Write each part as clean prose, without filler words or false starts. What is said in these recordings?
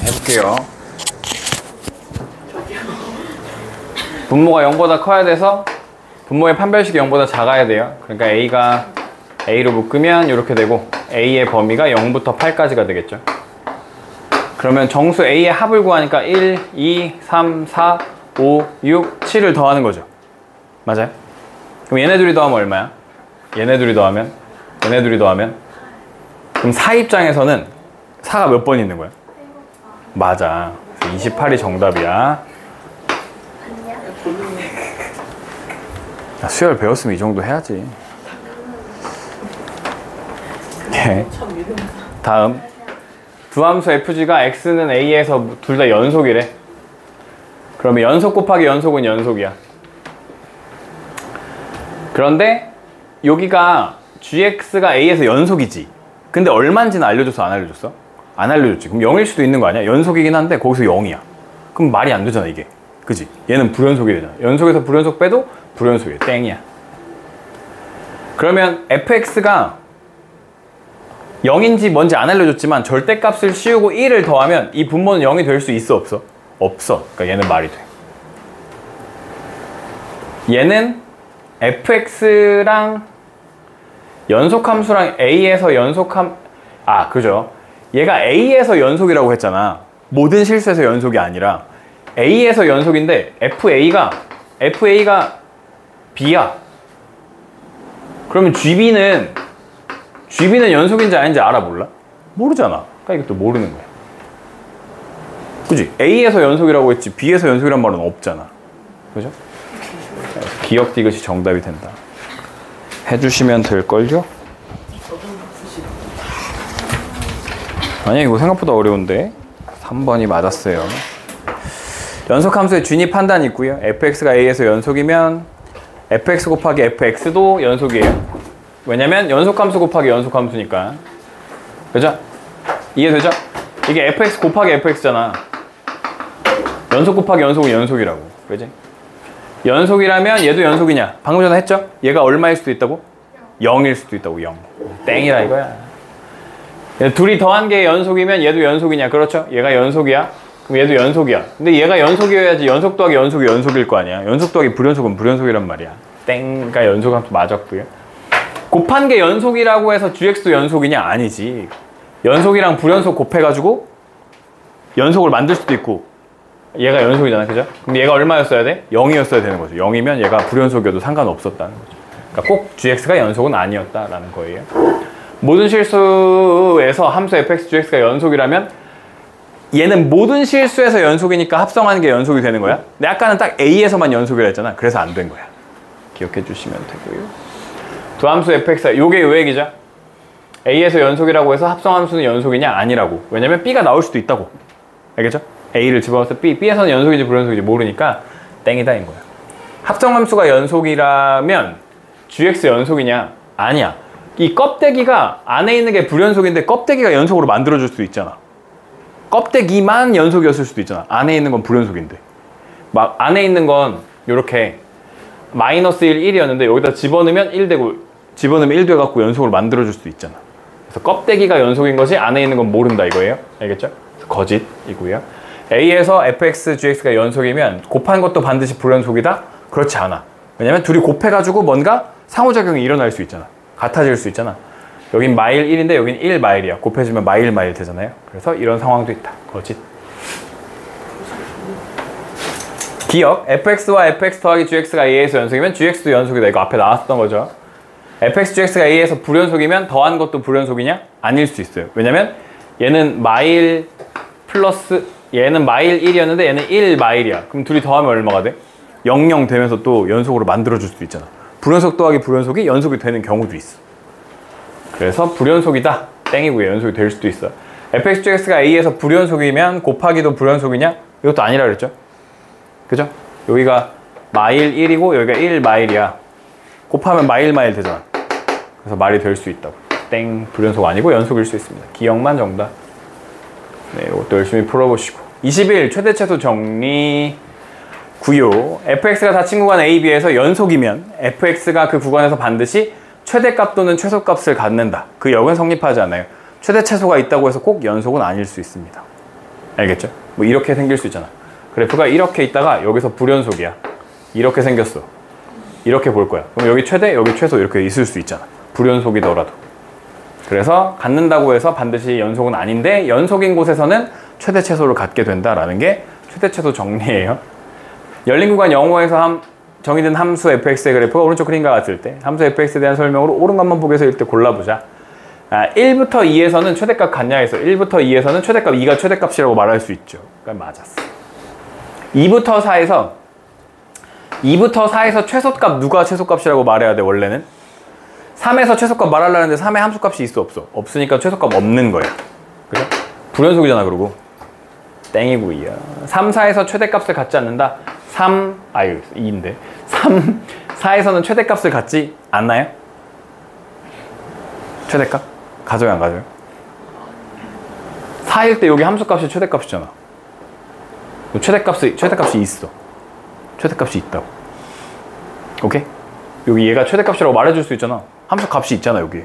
해볼게요. 분모가 0보다 커야 돼서 분모의 판별식이 0보다 작아야 돼요. 그러니까 A가 A로 묶으면 이렇게 되고 A의 범위가 0부터 8까지가 되겠죠. 그러면 정수 A의 합을 구하니까 1, 2, 3, 4, 5, 6, 7을 더하는 거죠. 맞아요? 그럼 얘네 둘이 더하면 얼마야? 얘네 둘이 더하면? 얘네 둘이 더하면? 그럼 4 입장에서는 4가 몇 번 있는 거야? 맞아. 28이 정답이야. 수열 배웠으면 이 정도 해야지. 네. 다음 두 함수 fg가 x는 a에서 둘 다 연속이래. 그러면 연속 곱하기 연속은 연속이야. 그런데 여기가 gx가 a에서 연속이지. 근데 얼마인지는 알려줬어? 안 알려줬어? 안 알려줬지. 그럼 0일 수도 있는 거 아니야? 연속이긴 한데 거기서 0이야. 그럼 말이 안 되잖아 이게. 그지? 얘는 불연속이 되잖아. 연속에서 불연속 빼도 불연속이야. 땡이야. 그러면 fx가 0인지 뭔지 안 알려줬지만 절대값을 씌우고 1을 더하면 이 분모는 0이 될 수 있어? 없어? 없어. 그러니까 얘는 말이 돼. 얘는 fx랑 연속함수랑 a에서 연속함 그죠? 얘가 a에서 연속이라고 했잖아. 모든 실수에서 연속이 아니라 a에서 연속인데 fa가 b야. 그러면 gb는 연속인지 아닌지 알아? 몰라? 모르잖아. 그러니까 이것도 모르는 거야. 그지? a에서 연속이라고 했지 b에서 연속이란 말은 없잖아. 그죠? 기억 디귿이 정답이 된다. 해주시면 될걸요? 아니 이거 생각보다 어려운데 3번이 맞았어요. 연속함수의 준위 판단이 있고요. fx가 a에서 연속이면 fx 곱하기 fx도 연속이에요. 왜냐면 연속함수 곱하기 연속함수니까. 그죠? 이해되죠? 이게 fx 곱하기 fx잖아. 연속 곱하기 연속은 연속이라고. 그지? 연속이라면 얘도 연속이냐? 방금 전에 했죠? 얘가 얼마일 수도 있다고? 0일 수도 있다고. 0. 땡이라 이거야. 둘이 더한 게 연속이면 얘도 연속이냐? 그렇죠? 얘가 연속이야? 그럼 얘도 연속이야. 근데 얘가 연속이어야지 연속 더하기 연속이 연속일 거 아니야. 연속 더하기 불연속은 불연속이란 말이야. 땡가 연속함수 맞았고요. 곱한 게 연속이라고 해서 gx도 연속이냐? 아니지. 연속이랑 불연속 곱해가지고 연속을 만들 수도 있고 얘가 연속이잖아. 그죠? 그럼 얘가 얼마였어야 돼? 0이었어야 되는 거죠. 0이면 얘가 불연속이어도 상관없었다는 거죠. 그러니까 꼭 gx가 연속은 아니었다라는 거예요. 모든 실수에서 함수 fx, gx가 연속이라면 얘는 모든 실수에서 연속이니까 합성하는 게 연속이 되는 거야. 근데 아까는 딱 a에서만 연속이라 했잖아. 그래서 안 된 거야. 기억해 주시면 되고요. 두 함수 fx가 요게 요 얘기죠. a에서 연속이라고 해서 합성함수는 연속이냐? 아니라고. 왜냐면 b가 나올 수도 있다고. 알겠죠? a를 집어넣어서 b에서는 연속인지 불연속인지 모르니까 땡이다인 거야. 합성함수가 연속이라면 gx 연속이냐? 아니야. 이 껍데기가 안에 있는 게 불연속인데 껍데기가 연속으로 만들어줄 수도 있잖아. 껍데기만 연속이었을 수도 있잖아. 안에 있는 건 불연속인데. 막 안에 있는 건 이렇게 마이너스 1, 1이었는데 여기다 집어넣으면 1 되고 집어넣으면 1 돼갖고 연속으로 만들어줄 수도 있잖아. 그래서 껍데기가 연속인 것이 안에 있는 건 모른다 이거예요. 알겠죠? 그래서 거짓이고요. a에서 fx, gx가 연속이면 곱한 것도 반드시 불연속이다? 그렇지 않아. 왜냐면 둘이 곱해가지고 뭔가 상호작용이 일어날 수 있잖아. 같아질 수 있잖아. 여긴 마일 1인데 여긴 1 마일이야. 곱해주면 마일 마일 되잖아요. 그래서 이런 상황도 있다. 거짓. 기억. fx와 fx 더하기 gx가 a에서 연속이면 gx도 연속이다. 이거 앞에 나왔었던 거죠. fx, gx가 a에서 불연속이면 더한 것도 불연속이냐? 아닐 수 있어요. 왜냐면 얘는 마일 플러스 얘는 마일 1이었는데 얘는 1 마일이야. 그럼 둘이 더하면 얼마가 돼? 00 되면서 또 연속으로 만들어줄 수도 있잖아. 불연속 더하기 불연속이 연속이 되는 경우도 있어. 그래서 불연속이다. 땡이고요. 연속이 될 수도 있어. fx, gx가 a에서 불연속이면 곱하기도 불연속이냐? 이것도 아니라 그랬죠? 그죠? 여기가 마일 1이고 여기가 1 마일이야. 곱하면 마일 마일 되잖아. 그래서 말이 될 수 있다고. 땡. 불연속 아니고 연속일 수 있습니다. 기억만 정답. 네, 이것도 열심히 풀어보시고. 21. 최대최소 정리. 9요. fx가 닫힌 구간 a, b에서 연속이면 fx가 그 구간에서 반드시 최대값 또는 최소값을 갖는다. 그 역은 성립하지 않아요. 최대 최소가 있다고 해서 꼭 연속은 아닐 수 있습니다. 알겠죠? 뭐 이렇게 생길 수 있잖아. 그래프가 이렇게 있다가 여기서 불연속이야. 이렇게 생겼어. 이렇게 볼 거야. 그럼 여기 최대, 여기 최소 이렇게 있을 수 있잖아. 불연속이더라도. 그래서 갖는다고 해서 반드시 연속은 아닌데 연속인 곳에서는 최대 최소를 갖게 된다라는 게 최대 최소 정리예요. 열린 구간 0호에서 정의된 함수 fx의 그래프가 오른쪽 그림과 같을 때 함수 fx에 대한 설명으로 옳은 것만 보기 위해서 이때 골라보자. 1부터 2에서는 최대값 같냐 해서 1부터 2에서는 최대값 2가 최대값이라고 말할 수 있죠. 그러니까 맞았어. 2부터 4에서 최소값 누가 최소값이라고 말해야 돼 원래는? 3에서 최소값 말하려는데 3에 함수값이 있어 없어? 없으니까 최소값 없는 거야. 그죠? 불연속이잖아 그러고. 땡이고요. 3, 4에서 최대값을 갖지 않는다. 2인데 3, 4에서는 최대값을 갖지 않나요? 최대값? 가져요 안 가져요? 4일 때 여기 함수값이 최대값이잖아. 최대값이 있어. 최대값이 있다고. 오케이? 여기 얘가 최대값이라고 말해줄 수 있잖아. 함수값이 있잖아 여기.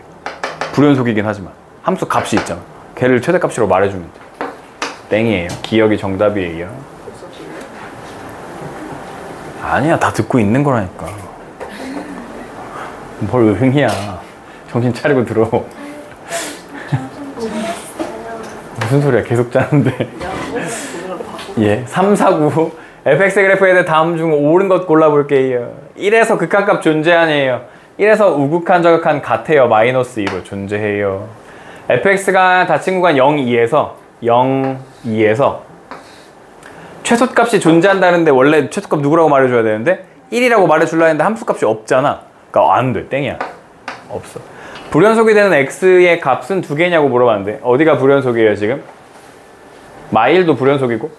불연속이긴 하지만 함수값이 있잖아. 걔를 최대값이라고 말해주면 돼. 땡이에요. 기억이 정답이에요. 아니야 다 듣고 있는 거라니까. 뭘 응이야. 정신 차리고 들어. 무슨 소리야 계속 짜는데. 예, 3, 4, 9 fx 그래프에 대해 다음 중 옳은 것 골라볼게요. 1에서 극한값 존재하네요. 1에서 우극한 저극한 같아요. 마이너스 2로 존재해요. fx가 닫힌 구간 0, 2에서 최소값이 존재한다는데 원래 최소값 누구라고 말해줘야 되는데 1이라고 말해줄라 했는데 함수값이 없잖아. 그러니까 안 돼. 땡이야. 없어. 불연속이 되는 x의 값은 두 개냐고 물어봤는데 어디가 불연속이에요 지금? -1도 불연속이고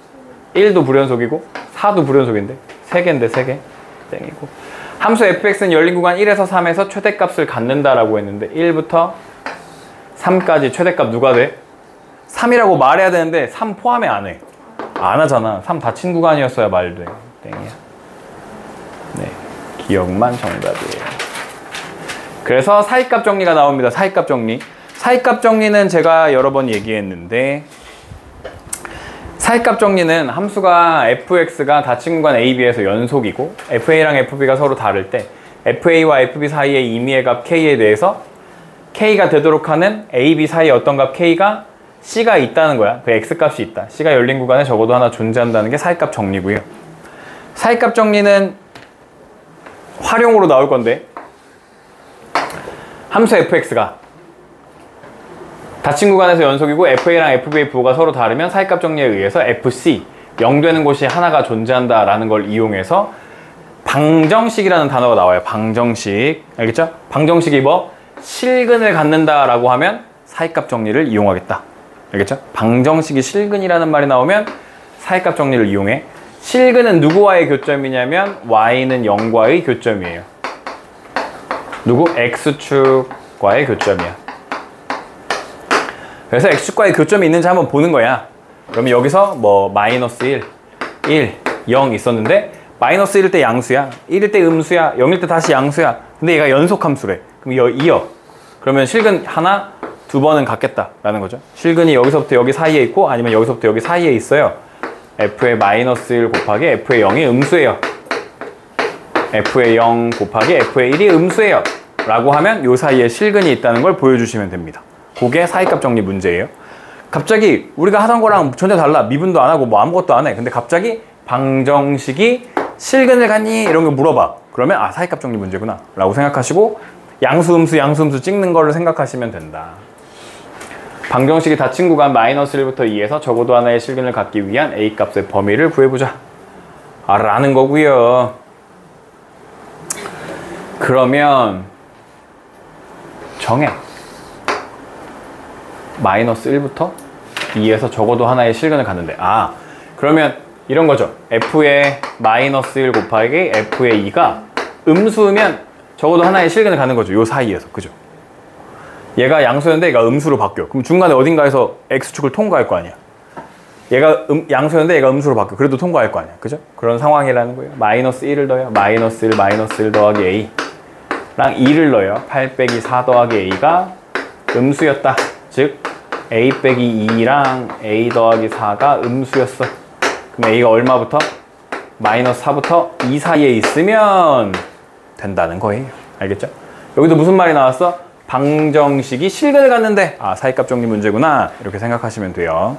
1도 불연속이고 4도 불연속인데 3개인데 3개 땡이고. 함수 fx는 열린 구간 1에서 3에서 최대값을 갖는다라고 했는데 1부터 3까지 최대값 누가 돼? 3이라고 말해야 되는데 3 포함해 안 해. 안 하잖아. 3 닫힌 구간이었어야 말돼. 땡이야. 네, 기억만 정답이에요. 그래서 사이값 정리가 나옵니다. 사이값 정리. 사이값 정리는 제가 여러 번 얘기했는데 사이값 정리는 함수가 fx가 닫힌 구간 ab에서 연속이고 fa랑 fb가 서로 다를 때 fa와 fb 사이의 임의의 값 k에 대해서 k가 되도록 하는 ab 사이의 어떤 값 k가 c가 있다는 거야. 그 x값이 있다. c가 열린 구간에 적어도 하나 존재한다는 게 사이값 정리고요. 사이값 정리는 활용으로 나올 건데 함수 fx가 닫힌 구간에서 연속이고 fa랑 fb의 부호가 서로 다르면 사이값 정리에 의해서 fc 0 되는 곳이 하나가 존재한다라는 걸 이용해서 방정식이라는 단어가 나와요. 방정식. 알겠죠? 방정식이 뭐? 실근을 갖는다라고 하면 사이값 정리를 이용하겠다. 알겠죠? 방정식이 실근이라는 말이 나오면 사이값 정리를 이용해. 실근은 누구와의 교점이냐면 y는 0과의 교점이에요. 누구? x축과의 교점이야. 그래서 x축과의 교점이 있는지 한번 보는 거야. 그러면 여기서 뭐 -1, 1, 0 있었는데 마이너스 1일 때 양수야, 1일 때 음수야, 0일 때 다시 양수야. 근데 얘가 연속함수래. 그럼 이어. 그러면 실근 하나, 두 번은 갖겠다라는 거죠. 실근이 여기서부터 여기 사이에 있고 아니면 여기서부터 여기 사이에 있어요. f의 -1 곱하기 f의 0이 음수예요. f의 0 곱하기 f의 1이 음수예요. 라고 하면 요 사이에 실근이 있다는 걸 보여주시면 됩니다. 그게 사이값 정리 문제예요. 갑자기 우리가 하던 거랑 전혀 달라. 미분도 안 하고 뭐 아무것도 안 해. 근데 갑자기 방정식이 실근을 갖니? 이런 거 물어봐. 그러면 아, 사이값 정리 문제구나 라고 생각하시고 양수, 음수 찍는 거를 생각하시면 된다. 방정식이 닫힌 구간 -1부터 2에서 적어도 하나의 실근을 갖기 위한 A값의 범위를 구해보자 라는 거고요. 그러면 정해. -1부터 2에서 적어도 하나의 실근을 갖는데 그러면 이런 거죠. f의 -1 곱하기 f의 2가 음수면 적어도 하나의 실근을 갖는 거죠. 요 사이에서. 그죠? 얘가 양수였는데 얘가 음수로 바뀌어. 그럼 중간에 어딘가에서 x축을 통과할 거 아니야. 얘가 양수였는데 얘가 음수로 바뀌어. 그래도 통과할 거 아니야. 그죠? 그런 상황이라는 거예요. -1을 넣어요. -1 더하기 a 랑 2를 넣어요. 8 빼기 4 더하기 a가 음수였다. 즉 a 빼기 2랑 a 더하기 4가 음수였어. 그럼 a가 얼마부터? 마이너스 4부터 2 사이에 있으면 된다는 거예요. 알겠죠? 여기도 무슨 말이 나왔어? 방정식이 실근을 갖는데 아, 사이값 정리 문제구나. 이렇게 생각하시면 돼요.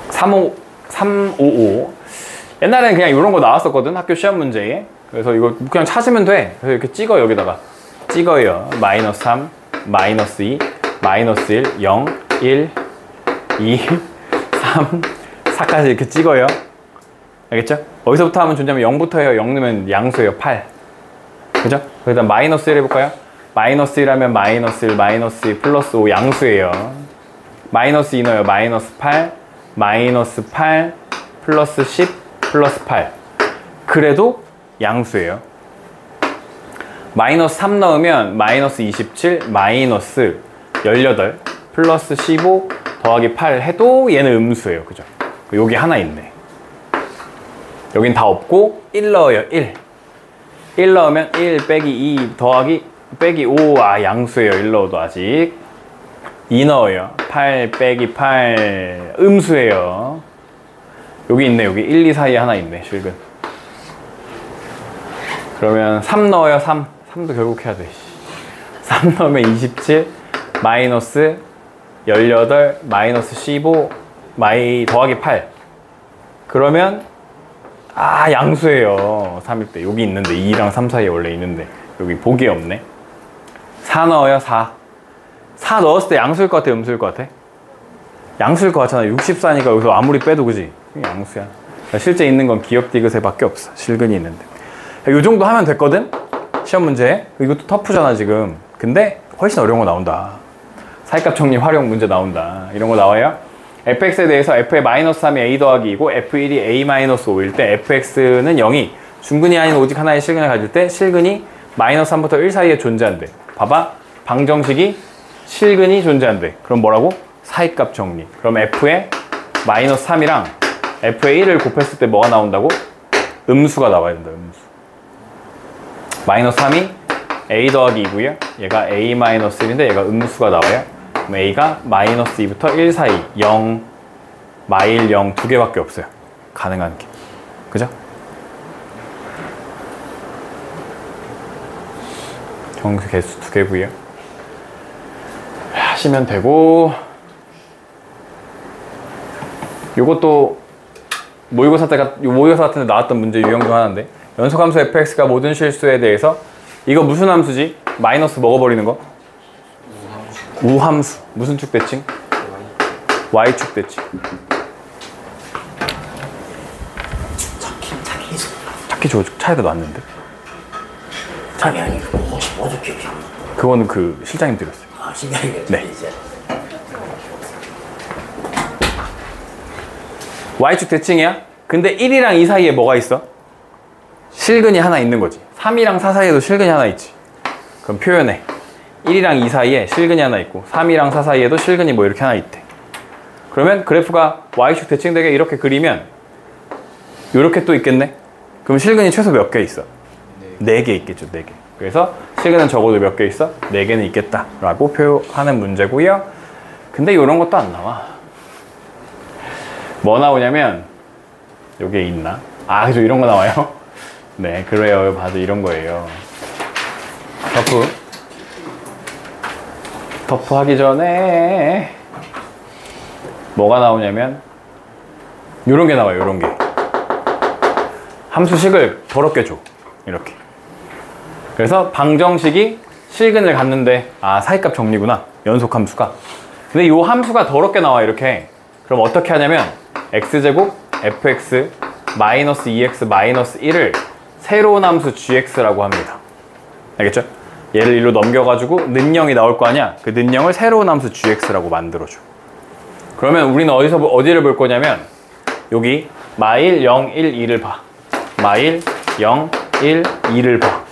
(355) 옛날에는 그냥 이런 거 나왔었거든, 학교 시험 문제에. 그래서 이거 그냥 찾으면 돼. 그래서 이렇게 찍어, 여기다가 찍어요. 마이너스 3, 마이너스 2, 마이너스 1, 0, 1, 2, 3, 4까지 이렇게 찍어요. 알겠죠? 어디서부터 하면 존재하면 0부터 해요. 0 넣으면 양수예요. 8. 그죠? 그다음 마이너스 1 해볼까요? 마이너스 1 하면 마이너스 1, 마이너스 2, 플러스 5 양수예요. 마이너스 2 넣어요. 마이너스 8, 마이너스 8, 플러스 10, 플러스 8. 그래도 양수예요. 마이너스 3 넣으면 마이너스 27, 마이너스 18, 플러스 15, 더하기 8 해도 얘는 음수예요. 그죠? 여기 하나 있네. 여긴 다 없고 1 넣어요. 1 넣으면 1 빼기 2 더하기 빼기 5. 아, 양수예요. 1 넣어도 아직. 2 넣어요. 8 빼기 8 음수예요. 여기 있네. 여기 1, 2 사이에 하나 있네. 실근. 그러면 3 넣어요. 3도 결국 해야 돼. 3 넣으면 27 마이너스 18 마이너스 15 더하기 8. 그러면 아, 양수예요. 3일 때 여기 있는데 2랑 3 사이에 원래 있는데 여기 보기에 없네. 4 넣어요. 4 넣었을 때 양수일 것 같아, 음수일 것 같아? 양수일 것 같잖아. 64니까 여기서 아무리 빼도 그지? 양수야. 실제 있는 건 기억 디귿에 밖에 없어. 실근이 있는데 이 정도 하면 됐거든? 시험 문제. 이것도 터프잖아 지금. 근데 훨씬 어려운 거 나온다. 사이값 정리 활용 문제 나온다. 이런 거 나와요. fx에 대해서 f의 마이너스 3이 a 더하기 2고 f1이 a 마이너스 5일 때 fx는 0이 중근이 아닌 오직 하나의 실근을 가질 때 실근이 마이너스 3부터 1 사이에 존재한대. 봐봐. 방정식이 실근이 존재한대. 그럼 뭐라고? 사이값 정리. 그럼 f의 마이너스 3이랑 f의 1을 곱했을 때 뭐가 나온다고? 음수가 나와야 된다. 음수. 마이너스 3이 a 더하기 2고요. 얘가 a 마이너스 1인데 얘가 음수가 나와요. 그럼 a가 마이너스 2부터 1 사이 0, 마일 0 두 개밖에 없어요. 가능한 게. 그죠? 정수 개수 두 개고요. 하시면 되고, 요것도 모의고사 같은 데 나왔던 문제 유형 중 하나인데, 연속함수 fx가 모든 실수에 대해서 이거 무슨 함수지? 마이너스 먹어버리는 거? 우함수. 무슨 축 대칭? y축 대칭. 찾기 좋아. 차에다 놨는데. 아니 혹시 뭐죠 기억이 안 나? 그거는 그 실장님 드렸어요. 아 실장님. 네. y축 대칭이야? 근데 1이랑 2 사이에 뭐가 있어? 실근이 하나 있는 거지. 3이랑 4 사이에도 실근이 하나 있지. 그럼 표현해. 1이랑 2 사이에 실근이 하나 있고 3이랑 4 사이에도 실근이 뭐 이렇게 하나 있대. 그러면 그래프가 y축 대칭되게 이렇게 그리면 이렇게 또 있겠네? 그럼 실근이 최소 몇 개 있어? 4개 있겠죠. 4개. 그래서 실근은 적어도 몇 개 있어? 4개는 있겠다 라고 표현하는 문제고요. 근데 이런 것도 안 나와. 뭐 나오냐면 여기에 있나? 아, 그죠. 이런 거 나와요. 네, 그래요. 봐도 이런 거예요. 터프 하기 전에 뭐가 나오냐면 요런 게 나와요. 요런 게 함수식을 더럽게 줘. 이렇게. 그래서 방정식이 실근을 갖는데 아, 사이값 정리구나. 연속함수가. 근데 요 함수가 더럽게 나와. 이렇게. 그럼 어떻게 하냐면 x제곱 fx 마이너스 2x 마이너스 1을 새로운 함수 gx라고 합니다. 알겠죠? 얘를 1로 넘겨가지고 는영이 나올 거 아니야? 그 는영을 새로운 함수 gx라고 만들어줘. 그러면 우리는 어디를 볼 거냐면 여기 마일 0, 1, 2를 봐. 마일 0, 1, 2를 봐.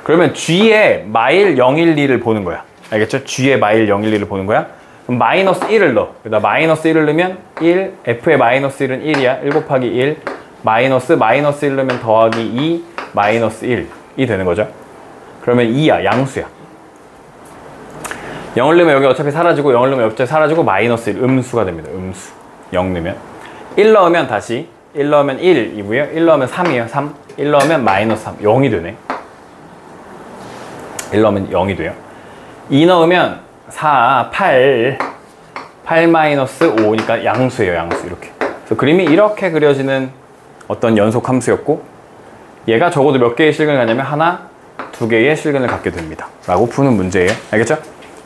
그러면 g에 마일 0, 1, 2를 보는 거야. 알겠죠? g에 마일 0, 1, 2를 보는 거야. 그럼 마이너스 1을 넣어. 여기다 마이너스 1을 넣으면 1, f의 마이너스 1은 1이야. 1 곱하기 1, 마이너스 1 넣으면 더하기 2, 마이너스 1이 되는 거죠. 그러면 2야. 양수야. 0을 넣으면 여기 어차피 사라지고 0을 넣으면 어차피 사라지고 마이너스 1 음수가 됩니다. 음수. 0 넣으면 1 넣으면 다시 1 넣으면 1이고요. 1 넣으면 3이에요. 3. 1 넣으면 마이너스 3. 0이 되네. 1 넣으면 0이 돼요. 2 넣으면 4, 8 마이너스 5니까 양수예요. 양수. 이렇게. 그래서 그림이 이렇게 그려지는 어떤 연속 함수였고 얘가 적어도 몇 개의 실근을 갖냐면 하나, 두 개의 실근을 갖게 됩니다. 라고 푸는 문제예요. 알겠죠?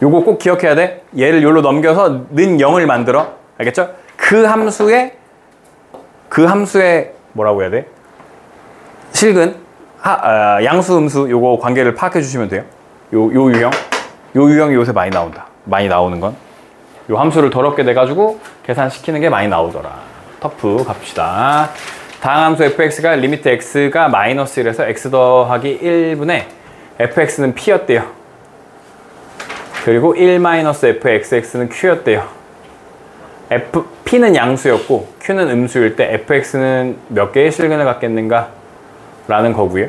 요거 꼭 기억해야 돼. 얘를 요로 넘겨서 는 0을 만들어. 알겠죠? 그 함수의 뭐라고 해야 돼? 실근, 양수, 음수 요거 관계를 파악해 주시면 돼요. 요 유형이 요새 많이 나온다. 많이 나오는 건. 요 함수를 더럽게 내가지고 계산시키는 게 많이 나오더라. 터프 갑시다. 다음 함수 fx가 리미트 x가 마이너스 1에서 x 더하기 1분의 fx는 p였대요. 그리고 1-fxx는 q였대요. p는 양수였고 q는 음수일 때 fx는 몇 개의 실근을 갖겠는가? 라는 거고요.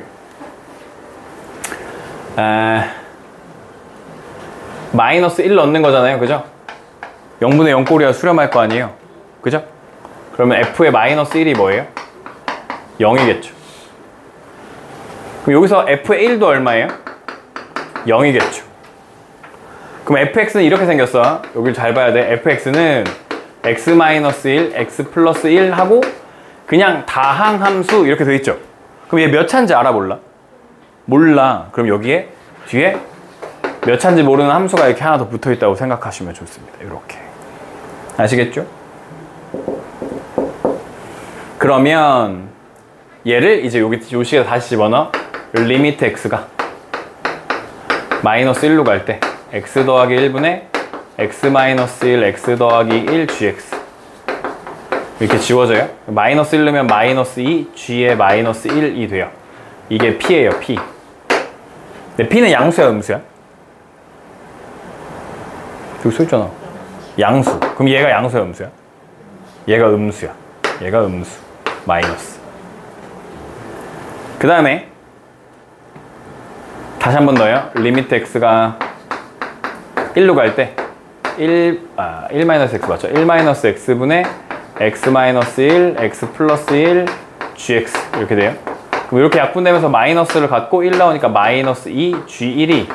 마이너스 1 넣는 거잖아요. 그죠? 0분의 0꼴이야 수렴할 거 아니에요. 그죠? 그러면 f의 마이너스 1이 뭐예요? 0이겠죠. 그럼 여기서 f의 1도 얼마예요? 0이겠죠. 그럼 fx는 이렇게 생겼어. 여길 잘 봐야 돼. fx는 x-1, x 플러스 1 하고 그냥 다항함수 이렇게 돼 있죠. 그럼 얘 몇 차인지 알아 몰라? 몰라. 그럼 여기에 뒤에 몇 차인지 모르는 함수가 이렇게 하나 더 붙어 있다고 생각하시면 좋습니다. 이렇게. 아시겠죠? 그러면 얘를 이제 여기 요 식에 다시 집어넣어. 리미트 x가 마이너스 1로 갈 때 x 더하기 1분의 x-1 x 더하기 1 gx 이렇게 지워져요. 마이너스 1 넣으면 마이너스 2 g의 마이너스 1이 돼요. 이게 p예요. p. 근데 p는 양수야 음수야? 여기 써있잖아. 양수. 그럼 얘가 양수야 음수야? 얘가 음수야. 얘가 음수. 마이너스. 그 다음에 다시 한 번 더요. 리미트 x가 1로 갈 때 1-x 맞죠? 1-x분의 x-1, x 플러스 1, gx 이렇게 돼요. 그럼 이렇게 약분되면서 마이너스를 갖고 1 나오니까 마이너스 2, g1이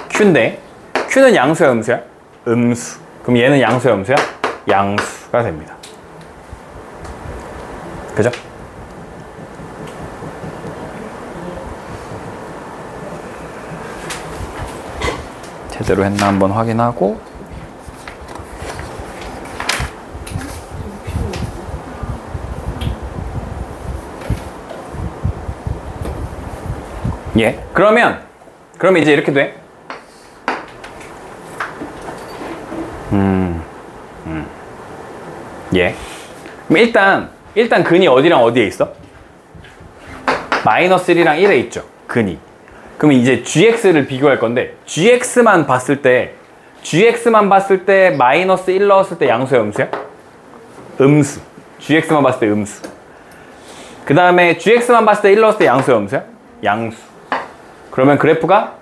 q인데 q는 양수야 음수야? 음수. 그럼 얘는 양수야 음수야? 양수가 됩니다. 그죠? 제대로 했나 한번 확인하고 예. 그러면 이제 이렇게 돼. 예. 그럼 일단 근이 어디랑 어디에 있어? 마이너스 1이랑 1에 있죠. 근이. 그러면 이제 gx를 비교할 건데 gx만 봤을 때 마이너스 1 넣었을 때 양수야 음수야? 음수. gx만 봤을 때 음수. 그 다음에 gx만 봤을 때 1 넣었을 때 양수야 음수야? 양수. 그러면 그래프가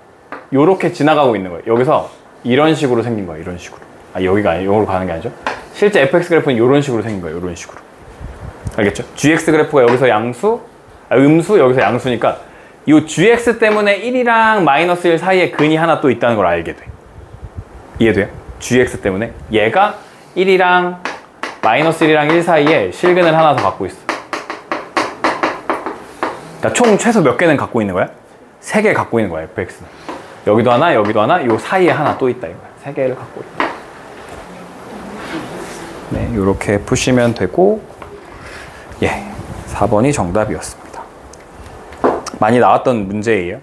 요렇게 지나가고 있는 거예요. 여기서 이런 식으로 생긴 거예요. 이런 식으로. 여기가 아니에요. 여기로 가는 게 아니죠. 실제 fx 그래프는 이런 식으로 생긴 거예요. 이런 식으로. 알겠죠? gx 그래프가 여기서 음수, 여기서 양수니까 이 gx 때문에 1이랑 마이너스 1 사이에 근이 하나 또 있다는 걸 알게 돼. 이해돼요? gx 때문에 얘가 1이랑 마이너스 1이랑 1 사이에 실근을 하나 더 갖고 있어. 그러니까 총 최소 몇 개는 갖고 있는 거야? 3개 갖고 있는 거야, fx는. 여기도 하나, 여기도 하나, 요 사이에 하나 또 있다 이거야. 3개를 갖고 있다. 네, 요렇게 푸시면 되고, 예, 4번이 정답이었습니다. 많이 나왔던 문제예요.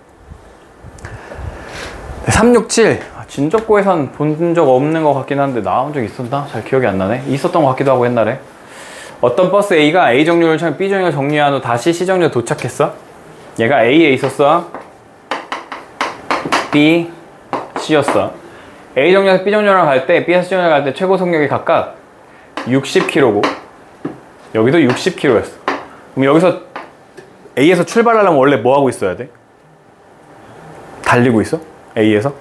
367. 진적고에선 본 적 없는 것 같긴 한데 나온 적 있었나? 잘 기억이 안 나네. 있었던 것 같기도 하고 옛날에. 어떤 버스 A가 A 정류를 처음 B 정류를 정류한 후 다시 C 정류에 도착했어. 얘가 A에 있었어. B, C였어. A 정류에서 B 정류랑 갈 때, B에서 C 정류를 갈 때 최고 속력이 각각 60km고 여기도 60km였어. 그럼 여기서 A에서 출발하려면 원래 뭐 하고 있어야 돼? 달리고 있어? A에서?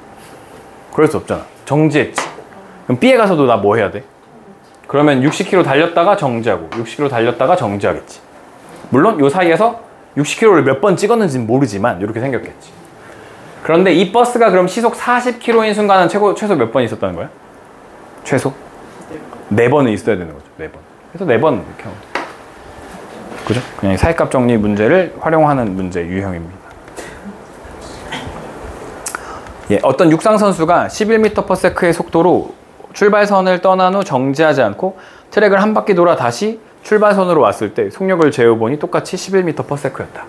그럴 수 없잖아. 정지했지. 그럼 B에 가서도 나 뭐 해야 돼? 그러면 60km 달렸다가 정지하고 60km 달렸다가 정지하겠지. 물론 요 사이에서 60km를 몇 번 찍었는지는 모르지만 이렇게 생겼겠지. 그런데 이 버스가 그럼 시속 40km인 순간은 최소 몇 번 있었다는 거야? 최소? 4번은 있어야 되는 거죠. 4번. 그래서 4번 이렇게 하면 돼. 그죠? 그냥 사이값 정리 문제를 활용하는 문제 유형입니다. 예, 어떤 육상선수가 11m/s의 속도로 출발선을 떠난 후 정지하지 않고 트랙을 한 바퀴 돌아 다시 출발선으로 왔을 때 속력을 재어보니 똑같이 11m/s였다.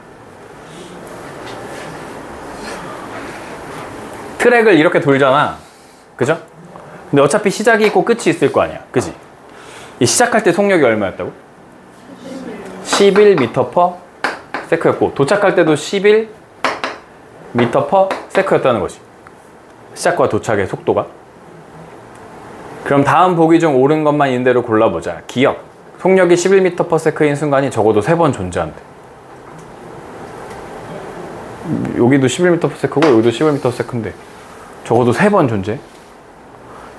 트랙을 이렇게 돌잖아. 그죠? 근데 어차피 시작이 있고 끝이 있을 거 아니야. 그지? 이 시작할 때 속력이 얼마였다고? 11m/s였고 도착할 때도 11m/s였다는 거지. 시작과 도착의 속도가. 그럼 다음 보기 중 옳은 것만 있는 대로 골라보자. 기억. 속력이 11m/s인 순간이 적어도 3번 존재한대. 여기도 11m/s고 여기도 11m/s인데 적어도 3번 존재?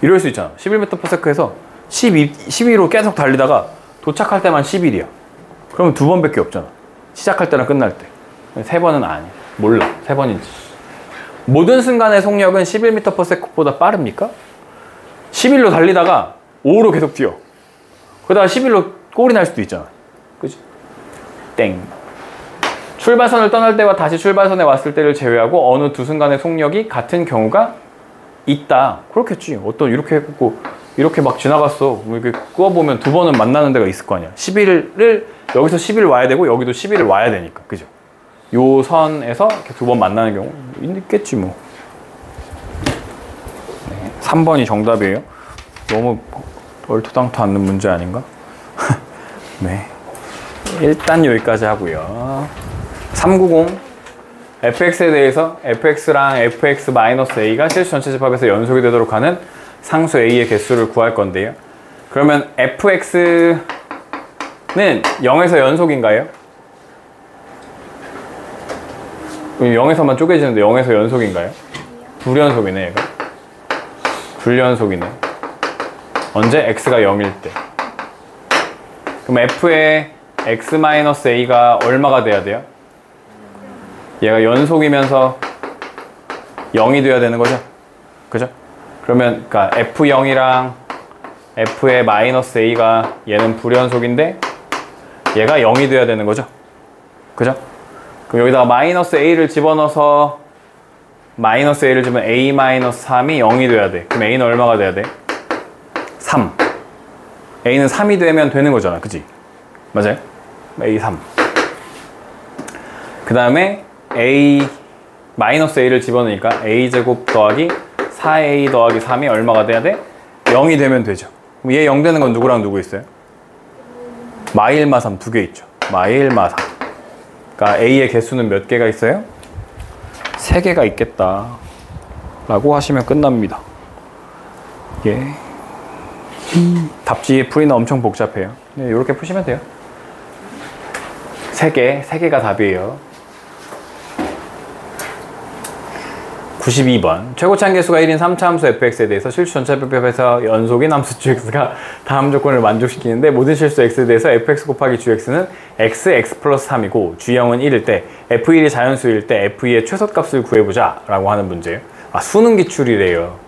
이럴 수 있잖아. 11m/s에서 12로 계속 달리다가 도착할 때만 11이야. 그러면 2번밖에 없잖아. 시작할 때랑 끝날 때. 3번은 아니야. 몰라. 3번인지. 모든 순간의 속력은 11m/s보다 빠릅니까? 11로 달리다가 5로 계속 뛰어. 그러다가 11로 꼴이 날 수도 있잖아. 그치? 땡. 출발선을 떠날 때와 다시 출발선에 왔을 때를 제외하고 어느 두 순간의 속력이 같은 경우가 있다. 그렇겠지. 어떤 이렇게 했고 이렇게 막 지나갔어. 이렇게 끄어보면 2번은 만나는 데가 있을 거 아니야. 11을 여기서 11 와야 되고 여기도 11을 와야 되니까. 그죠? 요 선에서 이렇게 2번 만나는 경우 있겠지 뭐. 네, 3번이 정답이에요. 너무 얼토당토 않는 문제 아닌가? 네. 일단 여기까지 하고요. 390 fx에 대해서 fx랑 fx-a가 실수 전체 집합에서 연속이 되도록 하는 상수 a의 개수를 구할 건데요. 그러면 fx는 0에서 연속인가요? 0에서만 쪼개지는데 0에서 연속인가요? 불연속이네 얘가. 불연속이네. 언제? x가 0일 때. 그럼 f의 x-a가 얼마가 돼야 돼요? 얘가 연속이면서 0이 돼야 되는 거죠? 그죠? 그러면 그러니까 f0이랑 f의 -a가 얘는 불연속인데 얘가 0이 돼야 되는 거죠? 그죠? 그럼 여기다가 -a를 집어넣어서 -a를 집으면 a-3이 0이 돼야 돼. 그럼 a는 얼마가 돼야 돼? 3. a는 3이 되면 되는 거잖아. 그치? 맞아요? a3. 그 다음에 -a를 집어넣으니까 a제곱 더하기 4a 더하기 3이 얼마가 돼야 돼? 0이 되면 되죠. 그럼 얘 0 되는 건 누구랑 누구 있어요? 마일마3 2개 있죠. 마일마3. 그러니까 a의 개수는 몇 개가 있어요? 3개가 있겠다 라고 하시면 끝납니다. 예. 답지 풀이는 엄청 복잡해요. 네, 이렇게 푸시면 돼요. 3개가 답이에요. 92번. 최고차항 개수가 1인 3차 함수 fx에 대해서 실수 전체 집합에서 연속인 함수 gx가 다음 조건을 만족시키는데 모든 실수 x에 대해서 fx 곱하기 gx는 x 플러스 3이고 g0은 1일 때 f1이 자연수일 때 f2의 최소값을 구해보자 라고 하는 문제예요. 아, 수능 기출이래요.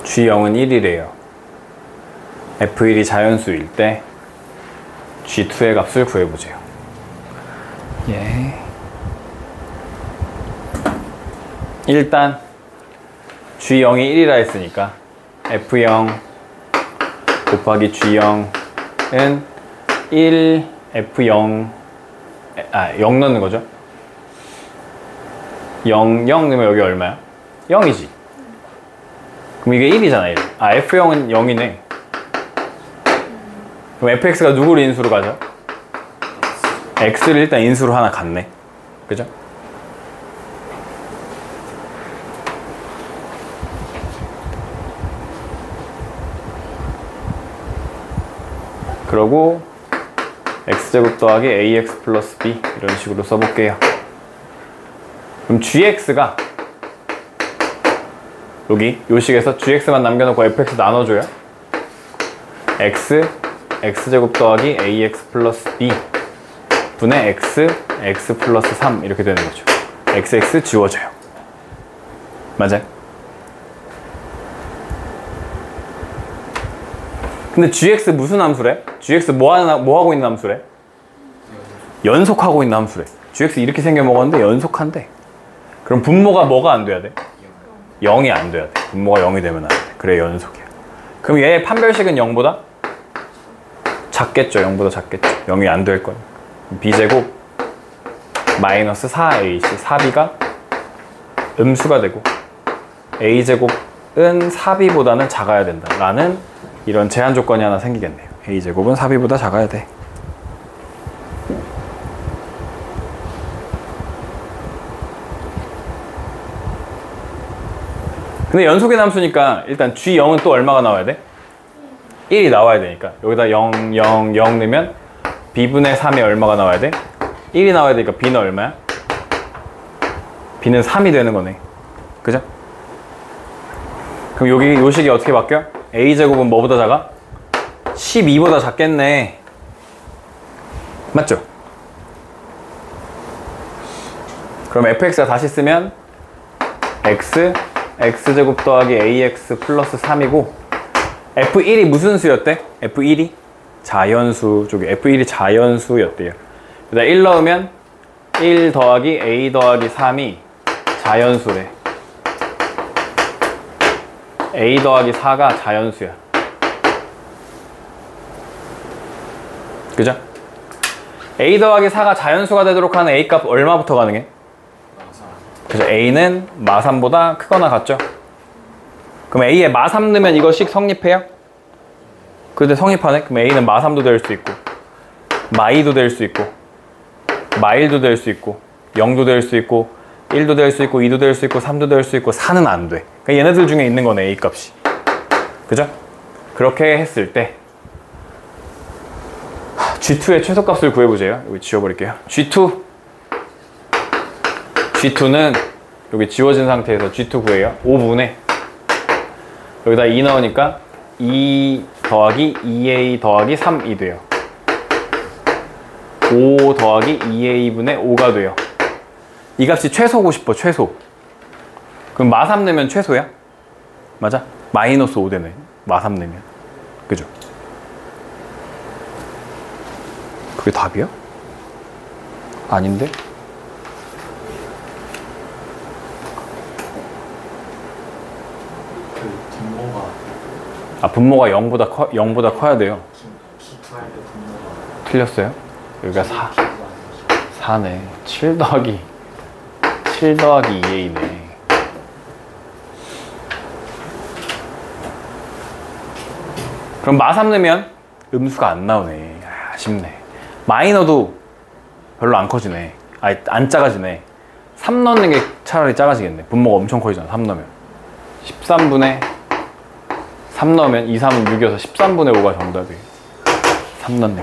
G0은 1이래요. F1이 자연수일 때 G2의 값을 구해보세요. 예. 일단 G0이 1이라 했으니까 F0 곱하기 G0은 1 F0 0 넣는 거죠. 0 넣으면 여기 얼마야? 0이지. 그럼 이게 1이잖아, 1. 아, F0은 0이네. 그럼 fx가 누구를 인수로 가죠? x를 일단 인수로 하나 갔네. 그죠? 그러고 x제곱 더하기 ax 플러스 b 이런 식으로 써볼게요. 그럼 gx가 여기 요식에서 gx만 남겨놓고 fx 나눠줘요. x제곱 더하기 ax 플러스 b 분의 x 플러스 3 이렇게 되는 거죠. xx 지워져요. 맞아요? 근데 gx 무슨 함수래? gx 뭐 하고 있는 함수래? 연속하고 있는 함수래. gx 이렇게 생겨 먹었는데 연속한데. 그럼 분모가 뭐가 안 돼야 돼? 0이 안 돼야 돼. 분모가 0이 되면 안 돼. 그래 연속이야. 그럼 얘의 판별식은 0보다 작겠죠. 0보다 작겠죠. 0이 안 될 거야. b제곱 마이너스 4ac 4b가 음수가 되고 a제곱은 4b보다는 작아야 된다 라는 이런 제한 조건이 하나 생기겠네요. a제곱은 4b보다 작아야 돼. 근데 연속의 함수니까 일단 g0은 또 얼마가 나와야 돼? 1이 나와야 되니까 여기다 0, 0, 0 넣으면 b분의 3에 얼마가 나와야 돼? 1이 나와야 되니까 b는 얼마야? b는 3이 되는 거네. 그죠? 그럼 여기 요식이 어떻게 바뀌어? a제곱은 뭐보다 작아? 12보다 작겠네. 맞죠? 그럼 fx가 다시 쓰면 x제곱 더하기 ax 플러스 3이고 f1이 무슨 수였대? f1이 자연수 쪽에 f1이 자연수였대요. 여기다 1 넣으면 1 더하기 a 더하기 3이 자연수래. a 더하기 4가 자연수야. 그죠? a 더하기 4가 자연수가 되도록 하는 a 값 얼마부터 가능해? 그죠? a는 마3보다 크거나 같죠? 그럼 a에 마3 넣으면 이거식 성립해요? 근데 성립하네? 그럼 a는 마3도 될 수 있고 마2도 될 수 있고 마1도 될 수 있고 0도 될 수 있고 1도 될 수 있고 2도 될 수 있고 3도 될 수 있고 4는 안 돼. 그러니까 얘네들 중에 있는 거네 a 값이. 그죠? 그렇게 했을 때 G2의 최소값을 구해보세요. 여기 지워버릴게요. G2는 여기 지워진 상태에서 G2 구해요. 5분의 여기다 2 넣으니까 2 더하기 2a 더하기 3이 돼요. 5 더하기 2a분의 5가 돼요. 이 값이 최소고 싶어. 최소. 그럼 마3 넣으면 최소야? 맞아? 마이너스 5 되네. 마3 넣으면. 그죠? 그게 답이야? 아닌데? 분모가 0보다 커야 돼요. 틀렸어요? 여기가 4네. 7 더하기 2a네. 그럼 마3 넣으면 음수가 안 나오네. 아쉽네. 마이너도 별로 안 커지네. 아니 안 작아지네. 3 넣는 게 차라리 작아지겠네. 분모가 엄청 커지잖아. 3 넣으면 13분의 3 넣으면 2, 3은 6이어서 13분의 5가 정답이에요. 3 넣는 게.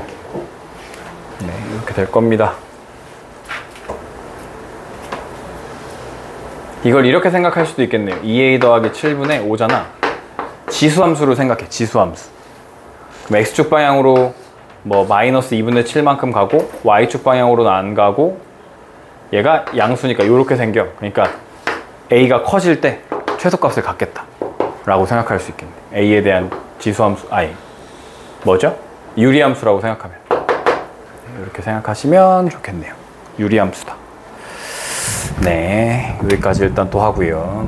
네, 이렇게 될 겁니다. 이걸 이렇게 생각할 수도 있겠네요. 2a 더하기 7분의 5잖아. 지수함수로 생각해. 지수함수. 그럼 x축 방향으로 뭐 마이너스 2분의 7만큼 가고 y축 방향으로는 안 가고 얘가 양수니까 이렇게 생겨. 그러니까 a가 커질 때 최소값을 갖겠다 라고 생각할 수 있겠네. a에 대한 지수함수, 아니 뭐죠? 유리함수라고 생각하면 이렇게 생각하시면 좋겠네요. 유리함수다. 네, 여기까지 일단 또 하고요.